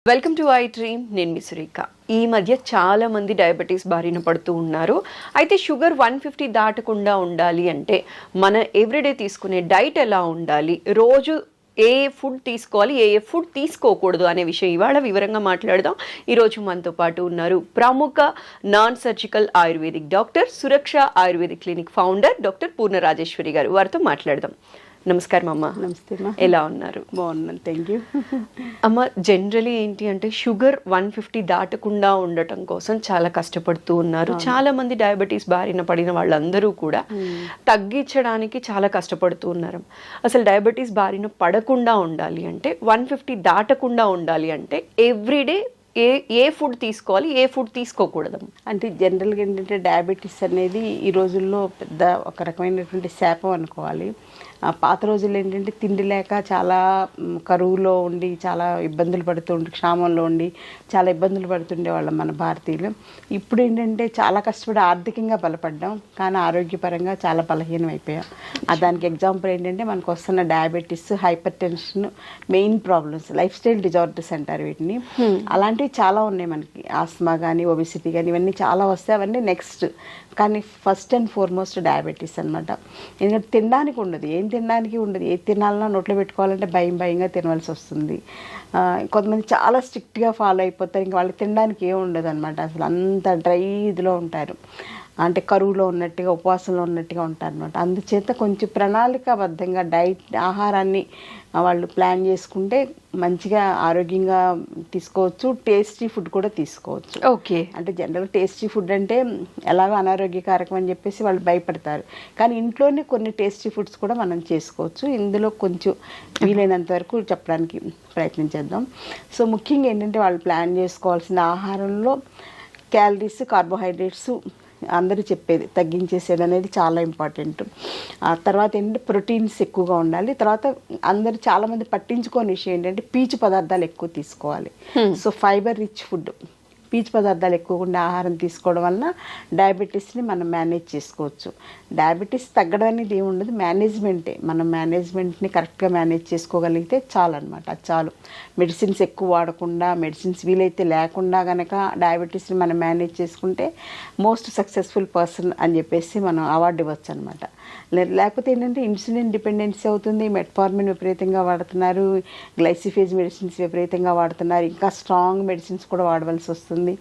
Welcome to I dream. నేను మీ సురేఖ. ఈ మధ్య చాలా మంది డయాబెటీస్ బారిన పడుతూ ఉన్నారు. అయితే షుగర్ 150 దాటకుండా ఉండాలి అంటే మన ఎవ్రీడే తీసుకునే డైట్ ఎలా ఉండాలి, రోజు ఏ ఫుడ్ తీసుకోవాలి, ఏ ఫుడ్ తీసుకోకూడదు అనే విషయం ఇవాళ వివరంగా మాట్లాడదాం. ఈరోజు మనతో పాటు ఉన్నారు ప్రముఖ నాన్ సర్జికల్ ఆయుర్వేదిక్ డాక్టర్, సురక్ష ఆయుర్వేదిక్ క్లినిక్ ఫౌండర్ డాక్టర్ పూర్ణ రాజేశ్వరి గారు. వారితో మాట్లాడదాం. నమస్కారం అమ్మ. నమస్తే అమ్మా. ఎలా ఉన్నారు? బాగున్నాను, థ్యాంక్ యూ. అమ్మ, జనరలీ ఏంటి అంటే షుగర్ 150 దాటకుండా ఉండటం కోసం చాలా కష్టపడుతూ ఉన్నారు. చాలా మంది డయాబెటీస్ బారిన పడిన వాళ్ళందరూ కూడా తగ్గించడానికి చాలా కష్టపడుతూ ఉన్నారు. అసలు డయాబెటీస్ బారిన పడకుండా ఉండాలి అంటే, 150 దాటకుండా ఉండాలి అంటే ఎవ్రీడే ఏ ఫుడ్ తీసుకోవాలి, ఏ ఫుడ్ తీసుకోకూడదు? అంటే జనరల్గా ఏంటంటే డయాబెటీస్ అనేది ఈ రోజుల్లో పెద్ద ఒక రకమైనటువంటి శాపం అనుకోవాలి. పాత రోజుల్లో ఏంటంటే తిండి లేక చాలా కరువులో ఉండి చాలా ఇబ్బందులు పడుతుండే, క్షామంలో ఉండి చాలా ఇబ్బందులు పడుతుండే వాళ్ళం మన భారతీయులు. ఇప్పుడు ఏంటంటే చాలా కష్టపడి ఆర్థికంగా బలపడ్డాం, కానీ ఆరోగ్యపరంగా చాలా బలహీనం అయిపోయాం. దానికి ఎగ్జాంపుల్ ఏంటంటే మనకు వస్తున్న diabetes, hyper tension, main problems, life style disorders అంటారు వీటిని. అలాంటివి చాలా ఉన్నాయి మనకి. ఆస్మా కానీ, ఒబిసిటీ కానీ, ఇవన్నీ చాలా వస్తాయి. అవన్నీ నెక్స్ట్. కానీ ఫస్ట్ అండ్ ఫార్మోస్ట్ డయాబెటీస్ అనమాట. ఎందుకంటే తినడానికి ఉండదు, ఏం తినడానికి ఉండదు. ఏది తినాలన్నా నోట్లో పెట్టుకోవాలంటే భయంగా తినవలసి వస్తుంది. కొంతమంది చాలా స్ట్రిక్ట్గా ఫాలో అయిపోతారు, ఇంకా వాళ్ళకి తినడానికి ఏం ఉండదు అనమాట. అసలు అంత డ్రై ఇదిలో ఉంటారు, అంటే కరువులో ఉన్నట్టుగా, ఉపవాసంలో ఉన్నట్టుగా ఉంటారు అనమాట. అందుచేత కొంచెం ప్రణాళికాబద్ధంగా ఆహారాన్ని వాళ్ళు ప్లాన్ చేసుకుంటే మంచిగా ఆరోగ్యంగా తీసుకోవచ్చు. టేస్టీ ఫుడ్ కూడా తీసుకోవచ్చు. ఓకే. అంటే జనరల్గా టేస్టీ ఫుడ్ అంటే ఎలాగో అనారోగ్యకారకం అని చెప్పేసి వాళ్ళు భయపడతారు, కానీ ఇంట్లోనే కొన్ని టేస్టీ ఫుడ్స్ కూడా మనం చేసుకోవచ్చు. ఇందులో కొంచెం వీలైనంత వరకు చెప్పడానికి ప్రయత్నించేద్దాం. సో ముఖ్యంగా ఏంటంటే వాళ్ళు ప్లాన్ చేసుకోవాల్సిన ఆహారంలో క్యాలరీస్, కార్బోహైడ్రేట్స్ అందరూ చెప్పేది తగ్గించేసేది అనేది చాలా ఇంపార్టెంట్. తర్వాత ఏంటంటే ప్రోటీన్స్ ఎక్కువగా ఉండాలి. తర్వాత అందరూ చాలామంది పట్టించుకోని విషయం ఏంటంటే పీచు పదార్థాలు ఎక్కువ తీసుకోవాలి. సో ఫైబర్ రిచ్ ఫుడ్, పీచు పదార్థాలు ఎక్కువగా ఆహారం తీసుకోవడం వలన డయాబెటీస్ని మనం మేనేజ్ చేసుకోవచ్చు. డయాబెటీస్ తగ్గడం అనేది ఏమి ఉండదు, మేనేజ్మెంటే. మనం మేనేజ్మెంట్ని కరెక్ట్గా మేనేజ్ చేసుకోగలిగితే చాలు అనమాట. అది చాలు. మెడిసిన్స్ ఎక్కువ వాడకుండా, మెడిసిన్స్ వీలైతే లేకుండా కనుక డయాబెటీస్ని మనం మేనేజ్ చేసుకుంటే మోస్ట్ సక్సెస్ఫుల్ పర్సన్ అని చెప్పేసి మనం అవార్డు ఇవ్వచ్చు అనమాట. లేకపోతే ఏంటంటే ఇన్సులిన్ డిపెండెన్సీ అవుతుంది, మెట్ఫార్మిన్ విపరీతంగా వాడుతున్నారు, గ్లైసిఫేజ్ మెడిసిన్స్ విపరీతంగా వాడుతున్నారు, ఇంకా స్ట్రాంగ్ మెడిసిన్స్ కూడా వాడవలసి వస్తుంది.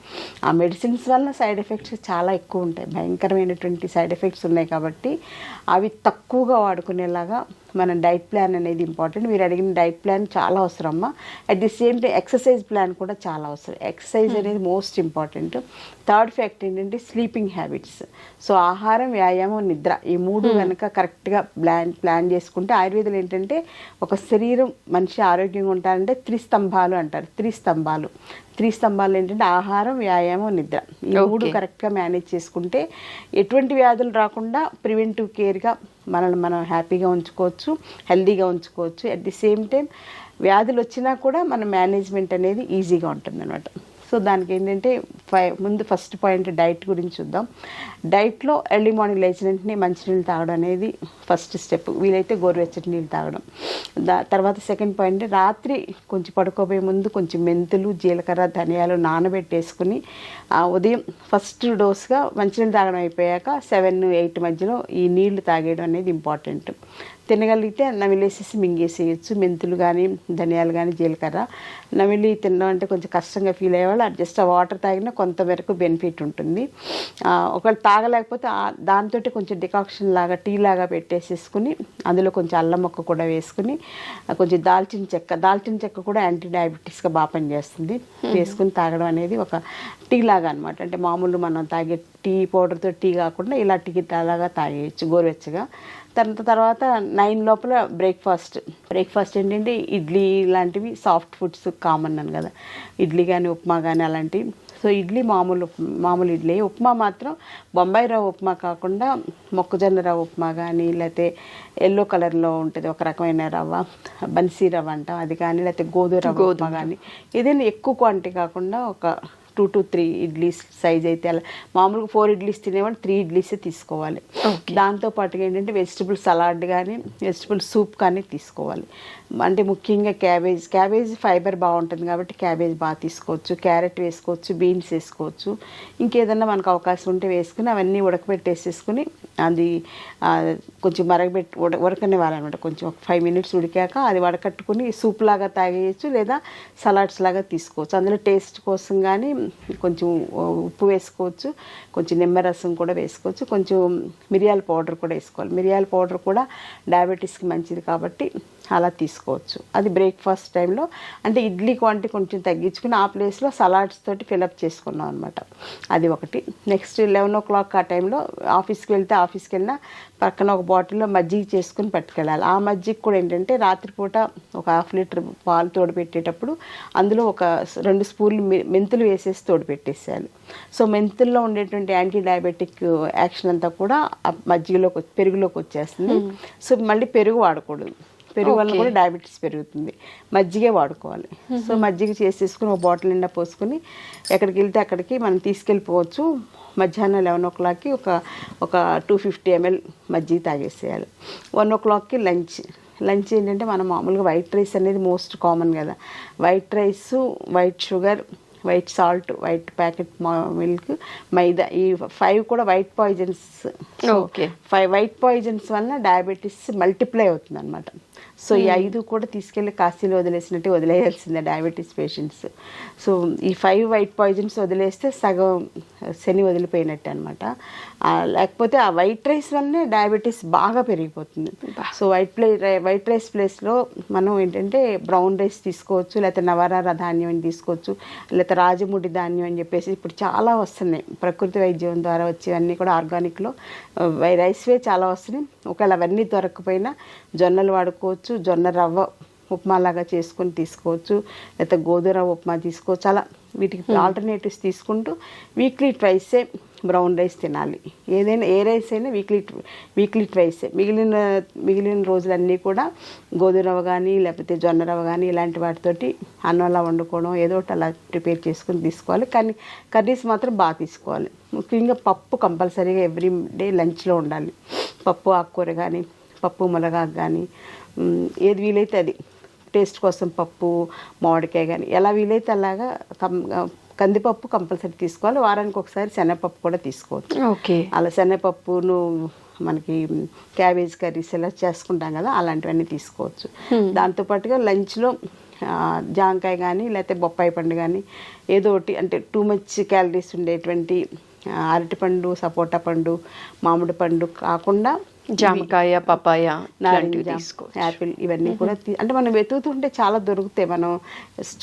ఆ మెడిసిన్స్ వల్ల సైడ్ ఎఫెక్ట్స్ చాలా ఎక్కువ ఉంటాయి, భయంకరమైనటువంటి సైడ్ ఎఫెక్ట్స్ ఉన్నాయి. కాబట్టి అవి తక్కువగా వాడుకునేలాగా మన డైట్ ప్లాన్ అనేది ఇంపార్టెంట్. మీరు అడిగిన డైట్ ప్లాన్ చాలా అవసరం అమ్మా. At the same time exercise plan కూడా చాలా అవసరం. ఎక్సర్సైజ్ అనేది మోస్ట్ ఇంపార్టెంట్. థర్డ్ ఫ్యాక్ట్ ఏంటంటే స్లీపింగ్ హ్యాబిట్స్. సో ఆహారం, వ్యాయామం, నిద్ర, ఈ మూడు కనుక కరెక్ట్గా ప్లాన్ చేసుకుంటే, ఆయుర్వేదం ఏంటంటే ఒక శరీరం మనిషి ఆరోగ్యంగా ఉంటారంటే త్రిస్తంభాలు అంటారు. త్రిస్తంభాలు ఏంటంటే ఆహారం, వ్యాయామం, నిద్ర. ఈ మూడు కరెక్ట్గా మేనేజ్ చేసుకుంటే ఎటువంటి వ్యాధులు రాకుండా ప్రివెంటివ్ కేర్గా మనల్ని మనం హ్యాపీగా ఉంచుకోవచ్చు, హెల్దీగా ఉంచుకోవచ్చు. అట్ ది సేమ్ టైం వ్యాధులు వచ్చినా కూడా మన మేనేజ్మెంట్ అనేది ఈజీగా ఉంటుంది అనమాట. సో దానికి ఏంటంటే ముందు ఫస్ట్ పాయింట్ డైట్ గురించి చూద్దాం. డైట్లో ఎర్లీ మార్నింగ్ లేచిన వెంటనే మంచినీళ్ళు తాగడం అనేది ఫస్ట్ స్టెప్. వీలైతే గోరువెచ్చటి నీళ్ళు తాగడం. తర్వాత సెకండ్ పాయింట్, రాత్రి కొంచెం పడుకోబోయే ముందు కొంచెం మెంతులు, జీలకర్ర, ధనియాలు నానబెట్టేసుకుని ఉదయం ఫస్ట్ డోస్గా మంచినీళ్ళు తాగడం అయిపోయాక 7-8 మధ్యలో ఈ నీళ్లు తాగేయడం అనేది ఇంపార్టెంట్. తినగలిగితే నమిలేసేసి మింగేసేయచ్చు. మెంతులు కానీ, ధనియాలు కానీ, జీలకర్ర నమిలి తినడం అంటే కొంచెం కష్టంగా ఫీల్ అయ్యేవాళ్ళు జస్ట్ ఆ వాటర్ తాగినా కొంతవరకు బెనిఫిట్ ఉంటుంది. ఒకవేళ తాగలేకపోతే దాంతో కొంచెం డికాక్షన్ లాగా, టీ లాగా పెట్టేసేసుకుని అందులో కొంచెం అల్లం ముక్క కూడా వేసుకుని, కొంచెం దాల్చిన చెక్క కూడా యాంటీ డయాబెటీస్గా బాగా పనిచేస్తుంది. వేసుకుని తాగడం అనేది ఒక టీ లాగా అనమాట. అంటే మామూలు మనం తాగే టీ పౌడర్తో టీ కాకుండా ఇలా టీ లాగా తాగేయచ్చు గోరువెచ్చగా. తర్వాత 9 లోపల బ్రేక్ఫాస్ట్ ఏంటంటే ఇడ్లీ లాంటివి సాఫ్ట్ ఫుడ్స్ కామన్ అని కదా, ఇడ్లీ కానీ, ఉప్మా కానీ అలాంటివి. సో ఇడ్లీ మామూలు ఇడ్లీ. ఉప్మా మాత్రం బొంబాయి రవ్వ ఉప్మా కాకుండా మొక్కజొన్న రవ్వ ఉప్మా కానీ, లేకపోతే ఎల్లో కలర్లో ఉంటుంది ఒక రకమైన రవ్వ, బన్సీ రవ్వ అంటాం అది కానీ, లేకపోతే గోధుమ రవ్వ ఉప్మా కానీ, ఏదైనా ఎక్కువ క్వాంటిటీ కాకుండా ఒక 2 to 3 ఇడ్లీస్ సైజ్ అయితే అలా మామూలుగా 4 ఇడ్లీస్ తినేవాళ్ళు 3 ఇడ్లీసే తీసుకోవాలి. దాంతో పాటుగా ఏంటంటే వెజిటబుల్ సలాడ్ కానీ వెజిటబుల్ సూప్ కానీ తీసుకోవాలి. అంటే ముఖ్యంగా క్యాబేజ్ ఫైబర్ బాగుంటుంది కాబట్టి క్యాబేజ్ బాగా తీసుకోవచ్చు, క్యారెట్ వేసుకోవచ్చు, బీన్స్ వేసుకోవచ్చు, ఇంకేదన్నా మనకు అవకాశం ఉంటే వేసుకుని అవన్నీ ఉడకబెట్టేసేసుకుని అది కొంచెం ఉడకనివ్వాలన్నమాట. కొంచెం ఒక 5 minutes ఉడికాక అది వడకట్టుకుని సూప్ లాగా తాగేయచ్చు లేదా సలాడ్స్ లాగా తీసుకోవచ్చు. అందులో టేస్ట్ కోసం కానీ కొంచెం ఉప్పు వేసుకోవచ్చు, కొంచెం నిమ్మరసం కూడా వేసుకోవచ్చు, కొంచెం మిరియాల పౌడర్ కూడా వేసుకోవాలి. మిరియాల పౌడర్ కూడా డయాబెటీస్కి మంచిది కాబట్టి అలా తీసుకోవచ్చు. అది బ్రేక్ఫాస్ట్ టైంలో అంటే ఇడ్లీ క్వాంటిటీ కొంచెం తగ్గించుకుని ఆ ప్లేస్లో సలాడ్స్ తోటి ఫిలప్ చేసుకున్నాం అనమాట. అది ఒకటి. నెక్స్ట్ 11 o'clock ఆ టైంలో ఆఫీస్కి వెళ్ళినా పక్కన ఒక బాటిల్లో మజ్జిగ చేసుకుని పట్టుకెళ్ళాలి. ఆ మజ్జిగ కూడా ఏంటంటే రాత్రిపూట ఒక 1/2 liter పాలు తోడుపెట్టేటప్పుడు అందులో ఒక 2 స్పూన్లు మెంతులు వేసేసి తోడుపెట్టేసేయాలి. సో మెంతుల్లో ఉండేటువంటి యాంటీ డయాబెటిక్ యాక్షన్ అంతా కూడా పెరుగులోకి వచ్చేస్తుంది. సో మళ్ళీ పెరుగు వాడకూడదు, పెరుగు వల్ల కూడా డయాబెటీస్ పెరుగుతుంది, మజ్జిగే వాడుకోవాలి. సో మజ్జిగ చేసేసుకుని ఒక బాటిల్ నిండా పోసుకుని ఎక్కడికి వెళ్తే అక్కడికి మనం తీసుకెళ్ళిపోవచ్చు. మధ్యాహ్నం 11 o'clockకి ఒక 250 ml మజ్జిగ తాగేసేయాలి. 1 o'clockకి లంచ్ ఏంటంటే మనం మామూలుగా వైట్ రైస్ అనేది మోస్ట్ కామన్ కదా. White rice, white sugar, white salt, white packet milk, maida, ఈ 5 కూడా white poisons. Okay, 5 white poisons వల్ల డయాబెటీస్ మల్టిప్లై అవుతుంది అనమాట. సో ఈ 5 కూడా తీసుకెళ్ళి కాశీలో వదిలేసినట్టు వదిలేయాల్సిందే డయాబెటీస్ పేషెంట్స్. సో ఈ 5 వైట్ పాయిజన్స్ వదిలేస్తే సగం శని వదిలిపోయినట్టు అనమాట. లేకపోతే ఆ వైట్ రైస్ వల్లనే డయాబెటీస్ బాగా పెరిగిపోతుంది. సో వైట్ రైస్ ప్లేస్లో మనం ఏంటంటే బ్రౌన్ రైస్ తీసుకోవచ్చు, లేకపోతే నవరార ధాన్యం అని తీసుకోవచ్చు, లేకపోతే రాజముడి ధాన్యం అని చెప్పేసి ఇప్పుడు చాలా వస్తున్నాయి. ప్రకృతి వైద్యం ద్వారా వచ్చేవన్నీ కూడా ఆర్గానిక్లో రైస్వే చాలా వస్తున్నాయి. ఒకవేళ అవన్నీ దొరకకపోయినా జొన్నలు వాడుకోవచ్చు, జొన్న రవ్వ ఉప్మాలాగా చేసుకొని తీసుకోవచ్చు, లేకపోతే గోధుమ రవ్వ ఉప్మా తీసుకోవచ్చు. అలా వీటికి ఆల్టర్నేటివ్స్ తీసుకుంటూ వీక్లీ ట్వైసే బ్రౌన్ రైస్ తినాలి. ఏదైనా ఏ రైస్ అయినా వీక్లీ ట్వైసే. మిగిలిన రోజులన్నీ కూడా గోధుమ రవ్వ కానీ లేకపోతే జొన్న రవ్వ కానీ ఇలాంటి వాటితోటి అన్నంలా వండుకోవడం ఏదో ఒకటి అలా ప్రిపేర్ చేసుకుని తీసుకోవాలి. కానీ కర్రీస్ మాత్రం బాగా తీసుకోవాలి. ముఖ్యంగా పప్పు కంపల్సరీగా ఎవ్రీ డే లంచ్లో ఉండాలి. పప్పు ఆకుకూర కానీ పప్పు మునగాకు కానీ ఏది వీలైతే అది, టేస్ట్ కోసం పప్పు మామిడికాయ కానీ ఎలా వీలైతే అలాగా కందిపప్పు కంపల్సరీ తీసుకోవాలి. వారానికి ఒకసారి శనగపప్పు కూడా తీసుకోవచ్చు. ఓకే, అలా శనగపప్పును మనకి క్యాబేజ్ కర్రీస్ ఎలా చేసుకుంటాం కదా అలాంటివన్నీ తీసుకోవచ్చు. దాంతోపాటుగా లంచ్లో జాంకాయ కానీ లేకపోతే బొప్పాయి పండు కానీ ఏదో ఒకటి, అంటే టూ మచ్ క్యాలరీస్ ఉండేటువంటి అరటిపండు, సపోటా పండు, మామిడి పండు కాకుండా జామకాయ, పపాయ, నారింజ, యాపిల్ ఇవన్నీ కూడా అంటే మనం వెతుకుతుంటే చాలా దొరుకుతాయి. మనం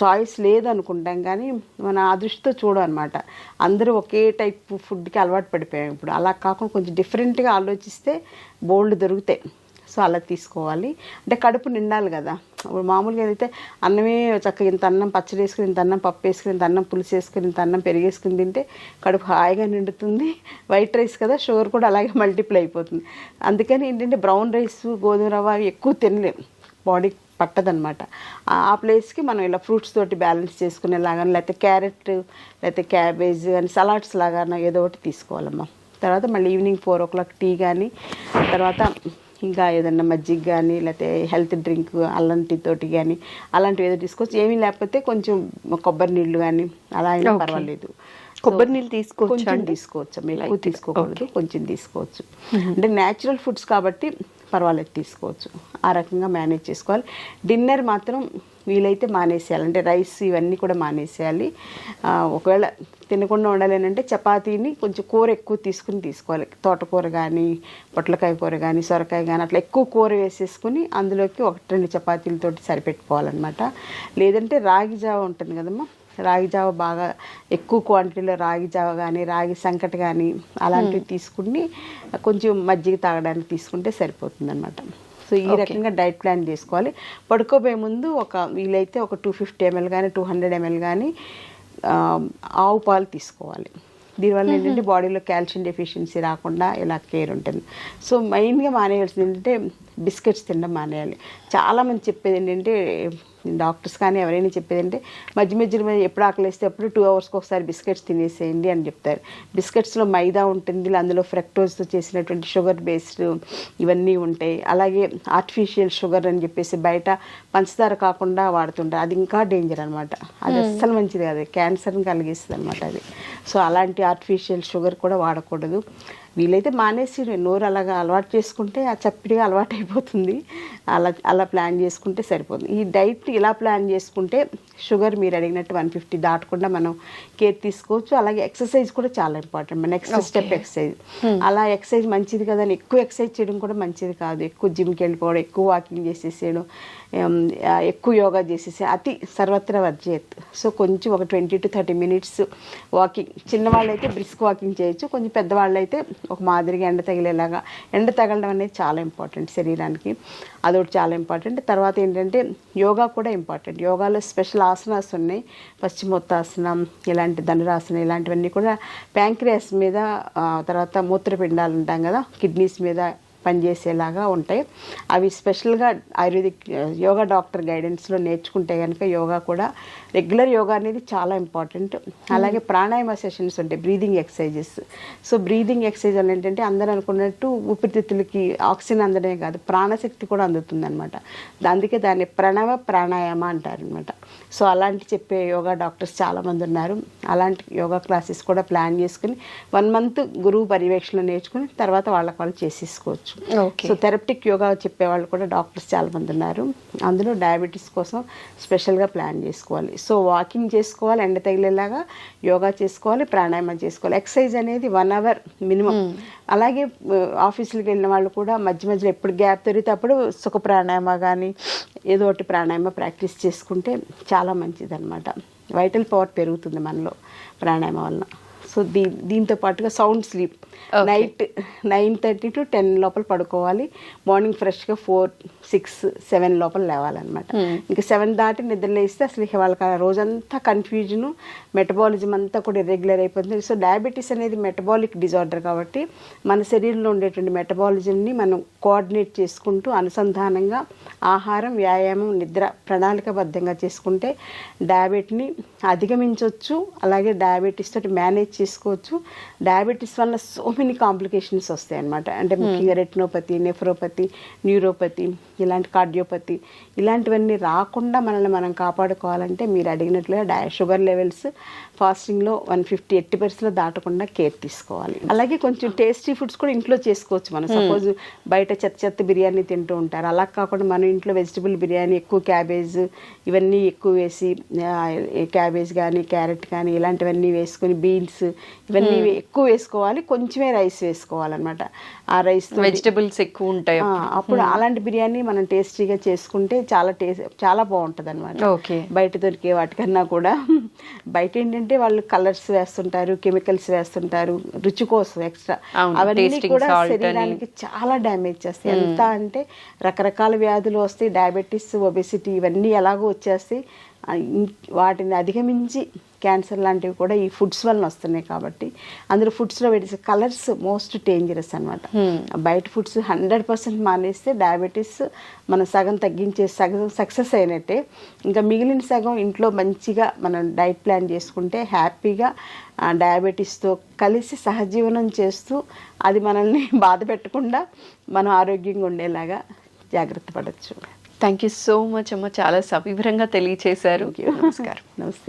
చాయిస్ లేదనుకుంటాం కానీ మన అదృష్టితో చూడం అనమాట. అందరూ ఒకే టైప్ ఫుడ్కి అలవాటు పడిపోయాం ఇప్పుడు. అలా కాకుండా కొంచెం డిఫరెంట్గా ఆలోచిస్తే బోల్డ్ దొరుకుతాయి. సో అలా తీసుకోవాలి. అంటే కడుపు నిండాలి కదా. ఇప్పుడు మామూలుగా ఏదైతే అన్నమే చక్కగా ఇంత అన్నం పచ్చడి వేసుకుని, ఇంత అన్నం పప్పు వేసుకుని, ఇంత అన్నం పులుసు వేసుకుని, ఇంత అన్నం పెరిగేసుకుని తింటే కడుపు హాయిగా నిండుతుంది. వైట్ రైస్ కదా, షుగర్ కూడా అలాగే మల్టిప్లై అయిపోతుంది. అందుకని ఏంటంటే బ్రౌన్ రైస్, గోధుమ రవ్వ అవి ఎక్కువ తినలేము, బాడీ పట్టదనమాట. ఆ ప్లేస్కి మనం ఇలా ఫ్రూట్స్ తోటి బ్యాలెన్స్ చేసుకునేలాగా, లేకపోతే క్యారెట్ లేకపోతే క్యాబేజ్ కానీ సలాడ్స్ లాగా ఏదో ఒకటి తీసుకోవాలమ్మా. తర్వాత మళ్ళీ ఈవినింగ్ 4 o'clock టీ కానీ, తర్వాత ఇంకా ఏదన్నా మజ్జిగ కానీ లేకపోతే హెల్త్ డ్రింక్ అల్లం టీ తోటి కానీ అలాంటివి ఏదో తీసుకోవచ్చు. ఏమీ లేకపోతే కొంచెం కొబ్బరి నీళ్ళు కానీ అలా అయినా పర్వాలేదు. కొబ్బరి నీళ్ళు తీసుకోవచ్చు, ఎక్కువ తీసుకోకూడదు, కొంచెం తీసుకోవచ్చు. అంటే న్యాచురల్ ఫుడ్స్ కాబట్టి పర్వాలేదు, తీసుకోవచ్చు. ఆ రకంగా మేనేజ్ చేసుకోవాలి. డిన్నర్ మాత్రం వీలైతే మానేసేయాలి, అంటే రైస్ ఇవన్నీ కూడా మానేసేయాలి. ఒకవేళ తినకుండా ఉండాలేనంటే చపాతీని కొంచెం కూర ఎక్కువ తీసుకోవాలి. తోటకూర కానీ, పొట్లకాయ కూర కానీ, సొరకాయ కానీ అట్లా ఎక్కువ కూర వేసేసుకుని అందులోకి 1-2 చపాతీలతోటి సరిపెట్టుకోవాలన్నమాట. లేదంటే రాగి జావ ఉంటుంది కదమ్మా, రాగి జావ బాగా ఎక్కువ క్వాంటిటీలో రాగి జావ కానీ, రాగి సంకట కానీ అలాంటివి తీసుకుని కొంచెం మజ్జిగ తాగడానికి తీసుకుంటే సరిపోతుంది అన్నమాట. సో ఈ రకంగా డైట్ ప్లాన్ చేసుకోవాలి. పడుకోబోయే ముందు వీలైతే ఒక 250 ml కానీ 200 ml కానీ ఆవు పాలు తీసుకోవాలి. దీనివల్ల ఏంటంటే బాడీలో కాల్షియం డెఫిషియన్సీ రాకుండా ఇలా కేర్ ఉంటుంది. సో మెయిన్గా మానేయాల్సింది ఏంటంటే బిస్కెట్స్ తినడం మానేయాలి. చాలామంది చెప్పేది ఏంటంటే డాక్టర్స్ కానీ ఎవరైనా చెప్పేది అంటే మధ్యలో ఎప్పుడు ఆకలిస్తే అప్పుడు 2 అవర్స్కి ఒకసారి బిస్కెట్స్ తినేసేయండి అని చెప్తారు. బిస్కెట్స్లో మైదా ఉంటుంది, అందులో ఫ్రక్టోజ్తో చేసినటువంటి షుగర్ బేస్డ్ ఇవన్నీ ఉంటాయి. అలాగే ఆర్టిఫిషియల్ షుగర్ అని చెప్పేసి బయట పంచదార కాకుండా వాడుతుంటారు. అది ఇంకా డేంజర్ అనమాట. అది అస్సలు మంచిది కాదు, క్యాన్సర్ని కలిగిస్తుంది అనమాట అది. సో అలాంటి ఆర్టిఫిషియల్ షుగర్ కూడా వాడకూడదు. వీలైతే మానేసి నోరు అలాగా అలవాటు చేసుకుంటే ఆ చప్పిడిగా అలవాటు అయిపోతుంది. అలా ప్లాన్ చేసుకుంటే సరిపోతుంది. ఈ డైట్ ఇలా ప్లాన్ చేసుకుంటే షుగర్ మీరు అడిగినట్టు 150 దాటకుండా మనం కేర్ తీసుకోవచ్చు. అలాగే ఎక్సర్సైజ్ కూడా చాలా ఇంపార్టెంట్. Next step exercise. అలా ఎక్సర్సైజ్ మంచిది కదా అని ఎక్కువ ఎక్సర్సైజ్ చేయడం కూడా మంచిది కాదు. ఎక్కువ జిమ్కి వెళ్ళిపోవడం, ఎక్కువ వాకింగ్ చేసేసేయడం, ఎక్కువ యోగా చేసేసి అతి సర్వత్రా వర్జేత్. సో కొంచెం ఒక 20 to 30 minutes వాకింగ్. చిన్నవాళ్ళు అయితే బ్రిస్క్ వాకింగ్ చేయొచ్చు. కొంచెం పెద్దవాళ్ళు అయితే ఒక మాదిరిగా ఎండ తగిలేలాగా. ఎండ తగలడం అనేది చాలా ఇంపార్టెంట్ శరీరానికి, అదొకటి చాలా ఇంపార్టెంట్. తర్వాత ఏంటంటే యోగా కూడా ఇంపార్టెంట్. యోగాలో స్పెషల్ ఆసనాస్ ఉన్నాయి. పశ్చిమోత్తాసనం, ఇలాంటి ధనురాసనం, ఇలాంటివన్నీ కూడా ప్యాంక్రియాస్ మీద, తర్వాత మూత్రపిండాలు ఉంటాం కదా, కిడ్నీస్ మీద పనిచేసేలాగా ఉంటాయి. అవి స్పెషల్గా ఆయుర్వేదిక్ యోగా డాక్టర్ గైడెన్స్లో నేర్చుకుంటే కనుక యోగా కూడా రెగ్యులర్ యోగా అనేది చాలా ఇంపార్టెంట్. అలాగే ప్రాణాయామ సెషన్స్ ఉంటాయి, breathing exercises. So breathing exercise వల్ల ఏంటంటే అందరూ అనుకున్నట్టు ఊపిరితిత్తులకి ఆక్సిజన్ అందడమే కాదు, ప్రాణశక్తి కూడా అందుతుంది అనమాట. అందుకే దాన్ని ప్రణవ ప్రాణాయామ అంటారు అనమాట. సో అలాంటి చెప్పే యోగా డాక్టర్స్ చాలామంది ఉన్నారు. అలాంటి యోగా క్లాసెస్ కూడా ప్లాన్ చేసుకుని 1 month గురువు పర్యవేక్షణ నేర్చుకుని తర్వాత వాళ్ళకి వాళ్ళు చేసేసుకోవచ్చు. సో థెరప్టిక్ యోగా చెప్పేవాళ్ళు కూడా డాక్టర్స్ చాలామంది ఉన్నారు. అందులో డయాబెటీస్ కోసం స్పెషల్గా ప్లాన్ చేసుకోవాలి. సో వాకింగ్ చేసుకోవాలి, ఎండ తగిలేలాగా యోగా చేసుకోవాలి, ప్రాణాయామం చేసుకోవాలి. ఎక్సర్సైజ్ అనేది 1 hour మినిమం. అలాగే ఆఫీసులకు వెళ్ళిన వాళ్ళు కూడా మధ్య మధ్యలో ఎప్పుడు గ్యాప్ దొరికితే అప్పుడు సుఖ ప్రాణాయామ కానీ ఏదో ఒకటి ప్రాణాయామ ప్రాక్టీస్ చేసుకుంటే చాలా మంచిది అనమాట. వైటల్ పవర్ పెరుగుతుంది మనలో ప్రాణాయామం వలన. సో దీంతో పాటుగా సౌండ్ స్లీప్. నైట్ 9:30 to 10 లోపల పడుకోవాలి. మార్నింగ్ ఫ్రెష్గా 4, 6, 7 లోపల లేవాలన్నమాట. ఇంకా 7 దాటి నిద్ర లేస్తే అసలు వాళ్ళకి ఆ రోజంతా కన్ఫ్యూజను, మెటబాలిజం అంతా కూడా ఇర్రెగ్యులర్ అయిపోతుంది. సో డయాబెటీస్ అనేది మెటబాలిక్ డిజార్డర్ కాబట్టి మన శరీరంలో ఉండేటువంటి మెటబాలిజంని మనం కోఆర్డినేట్ చేసుకుంటూ అనుసంధానంగా ఆహారం, వ్యాయామం, నిద్ర ప్రణాళికాబద్ధంగా చేసుకుంటే డయాబెటీని అధిగమించవచ్చు. అలాగే డయాబెటీస్ తోటి మేనేజ్ చేసుకోవచ్చు. డయాబెటీస్ వల్ల సో మెనీ కాంప్లికేషన్స్ వస్తాయి అన్నమాట. అంటే ముఖ్యంగా రెటినోపతి, నెఫ్రోపతి, న్యూరోపతి, ఇలాంటి కార్డియోపతి, ఇలాంటివన్నీ రాకుండా మనల్ని మనం కాపాడుకోవాలంటే మీరు అడిగినట్లుగా షుగర్ లెవెల్స్ ఫాస్టింగ్లో 150 80% దాటకుండా కేర్ తీసుకోవాలి. అలాగే కొంచెం టేస్టీ ఫుడ్స్ కూడా ఇంట్లో చేసుకోవచ్చు. మనం సపోజ్ బయట చెత్త బిర్యానీ తింటూ ఉంటారు, అలా కాకుండా మనం ఇంట్లో వెజిటబుల్ బిర్యానీ, ఎక్కువ క్యాబేజ్ ఇవన్నీ ఎక్కువ వేసి, క్యాబేజ్ కానీ క్యారెట్ కానీ ఇలాంటివన్నీ వేసుకొని, బీన్స్ ఇవన్నీ ఎక్కువ వేసుకోవాలి. కొంచెమే రైస్ వేసుకోవాలన్నమాట. ఆ రైస్ వెజిటబుల్స్ ఎక్కువ ఉంటాయి అప్పుడు అలాంటి బిర్యానీ మనం టేస్టీగా చేసుకుంటే చాలా బాగుంటుంది అనమాట. బయట దొరికే వాటికన్నా కూడా. బయట ఏంటంటే వాళ్ళు కలర్స్ వేస్తుంటారు, కెమికల్స్ వేస్తుంటారు రుచి కోసం ఎక్స్ట్రా. అవన్నీ కూడా శరీరానికి చాలా డ్యామేజ్ చేస్తాయి. ఎంత అంటే రకరకాల వ్యాధులు వస్తాయి, డయాబెటీస్, ఒబెసిటీ ఇవన్నీ ఎలాగో వచ్చేస్తాయి. వాటిని అధిగమించి క్యాన్సర్ లాంటివి కూడా ఈ ఫుడ్స్ వలన వస్తున్నాయి. కాబట్టి అందులో ఫుడ్స్లో వేసే కలర్స్ మోస్ట్ డేంజరస్ అనమాట. బయట ఫుడ్స్ 100% మానేస్తే డయాబెటీస్ మనం సగం సక్సెస్ అయినట్టే. ఇంకా మిగిలిన సగం ఇంట్లో మంచిగా మనం డైట్ ప్లాన్ చేసుకుంటే హ్యాపీగా డయాబెటీస్తో కలిసి సహజీవనం చేస్తూ అది మనల్ని బాధ పెట్టకుండా మనం ఆరోగ్యంగా ఉండేలాగా జాగ్రత్త పడవచ్చు. థ్యాంక్ యూ సో మచ్ అమ్మ, చాలా సవివరంగా తెలియచేశారు. నమస్కారం. నమస్తే.